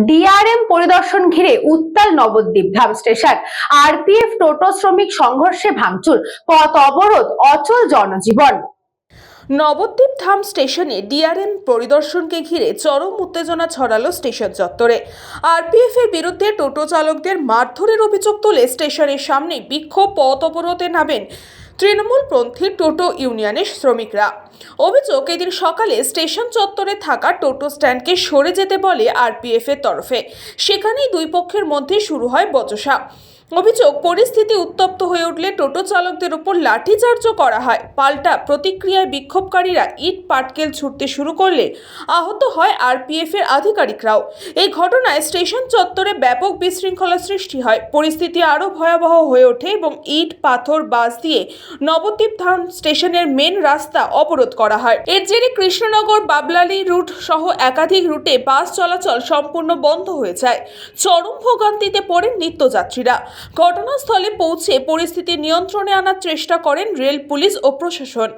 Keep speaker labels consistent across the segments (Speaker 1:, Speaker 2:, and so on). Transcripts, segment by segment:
Speaker 1: DRM পরিদর্শন ঘিরে উত্তাল নবদ্বীপ ধাম স্টেশন। আরপিএফ টোটো শ্রমিক সংঘর্ষে ভাঙচুর, পথ অবরোধ, অচল জনজীবন।
Speaker 2: নবদ্বীপ ধাম স্টেশনে ডিআরএম পরিদর্শনকে ঘিরে চরম উত্তেজনা ছড়ালো স্টেশন চত্বরে। আরপিএফ এর বিরুদ্ধে টোটো চালকদের মারধরের অভিযোগ তুলে স্টেশনের সামনে বিক্ষোভ, পথ অবরোধে নামেন তৃণমূলপন্থী টোটো ইউনিয়নের শ্রমিকরা। অভিযোগ, এদিন সকালে স্টেশন চত্বরে থাকা টোটো স্ট্যান্ডকে সরে যেতে বলে আরপিএফ এর তরফে। সেখানেই দুই পক্ষের মধ্যে শুরু হয় বচসা। অভিযোগ, পরিস্থিতি উত্তপ্ত হয়ে উঠলে টোটো চালকদের উপর লাঠিচার্জও করা হয়। পাল্টা প্রতিক্রিয়ায় বিক্ষোভকারীরা ইট পাটকেল ছুটতে শুরু করলে আহত হয় আরপিএফ এর আধিকারিকরাও। এই ঘটনায় স্টেশন চত্বরে ব্যাপক বিশৃঙ্খলা সৃষ্টি হয়। পরিস্থিতি আরও ভয়াবহ হয়ে ওঠে এবং ইট, পাথর, বাস দিয়ে নবদ্বীপ ধাম স্টেশনের মেন রাস্তা অবরোধ করা হয়। এর জেরে কৃষ্ণনগর, বাবলালি রুট সহ একাধিক রুটে বাস চলাচল সম্পূর্ণ বন্ধ হয়ে যায়। চরম ভোগান্তিতে পড়েন নিত্যযাত্রীরা। ঘটনাস্থলে পৌঁছে পরিস্থিতি নিয়ন্ত্রণে আনার চেষ্টা করেন রেল পুলিশ ও প্রশাসন।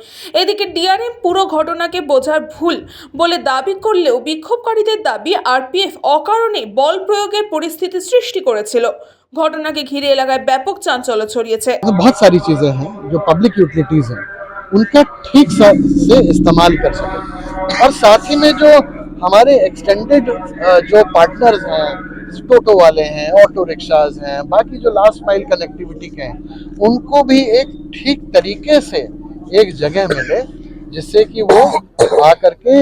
Speaker 2: এদিকে ডিআরএম পুরো ঘটনাকে বোঝার ভুল বলে দাবি করলেও বিক্ষোভকারীদের দাবি আরপিএফ অকারণে বল প্রয়োগের পরিস্থিতি সৃষ্টি করেছিল। ঘটনাকে ঘিরে এলাকায় ব্যাপক চাঞ্চল্য ছড়িয়েছে।
Speaker 3: बहुत सारी चीजें हैं जो पब्लिक यूटिलिटीज हैं उनका ठीक से इस्तेमाल कर सके, और साथ ही में जो हमारे एक्सटेंडेड जो पार्टनर्स हैं, टोटो वाले हैं, ऑटो रिक्शाज हैं, बाकी जो लास्ट माइल कनेक्टिविटी के हैं, उनको भी एक ठीक तरीके से एक जगह मिले जिससे कि वो आकर के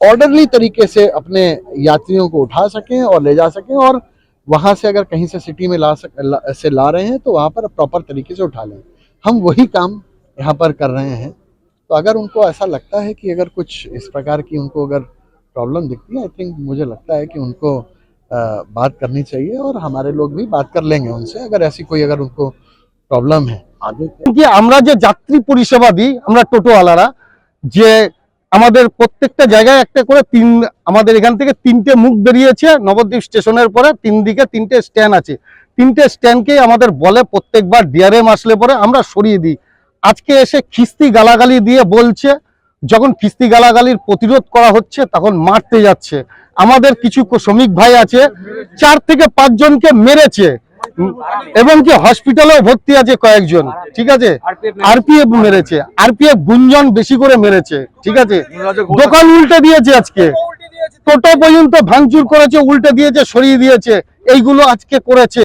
Speaker 3: ऑर्डरली तरीके से अपने यात्रियों को उठा सकें और ले जा सकें, और वहाँ से अगर कहीं से सिटी में ला रहे हैं तो वहाँ पर प्रॉपर तरीके से उठा लें। हम वही काम यहाँ पर कर रहे हैं। तो अगर उनको ऐसा लगता है कि अगर कुछ इस प्रकार की उनको अगर प्रॉब्लम दिखती है, आई थिंक मुझे लगता है कि उनको बात करनी चाहिए, और हमारे लोग भी बात कर लेंगे उनसे अगर ऐसी कोई अगर उनको प्रॉब्लम है आगे।
Speaker 4: কি আমরা যে যাত্রী পরিষেবা দিই, আমরা টোটোওয়ালারা, যে আমাদের প্রত্যেকটা জায়গায় একটা করে আমাদের এখান থেকে 3টে মুখ বেরিয়েছে। নবদ্বীপ স্টেশনের পরে 3 দিকে 3টে স্ট্যান্ড আছে। 3টে স্ট্যান্ডকে আমাদের বলে প্রত্যেকবার ডিআরএম আসলে পরে আমরা সরিয়ে দিই। আজকে এসে খিস্তি গালাগালি দিয়ে বলছে, যখন খিস্তি গালাগালির প্রতিরোধ করা হচ্ছে তখন মারতে যাচ্ছে। আমাদের কিছু শ্রমিক ভাই আছে, 4 থেকে 5 জনকে মেরেছে এবং কি হসপিটালেও ভর্তি আছে কয়েকজন। ঠিক আছে, আরপিএফ মেরেছে, আরপিএফ গুঞ্জন বেশি করে মেরেছে। ঠিক আছে, দোকান উল্টে দিয়েছে, আজকে টোটো পর্যন্ত ভাঙচুর করেছে, উল্টে দিয়েছে, সরিয়ে দিয়েছে, এইগুলো আজকে করেছে।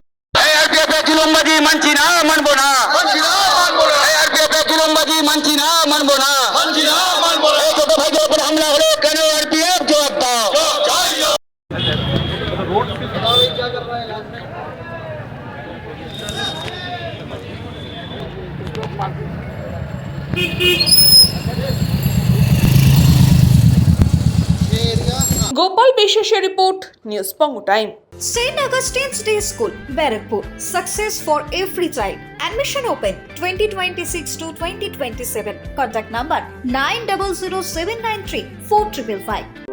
Speaker 2: গোপাল বিশ্বাসের রিপোর্ট, নিউজ পঙ্গু time.
Speaker 5: St. Augustine's Day School, Barrackpur. Success for every child. Admission open 2026 to 2027. Contact number 900793 4555.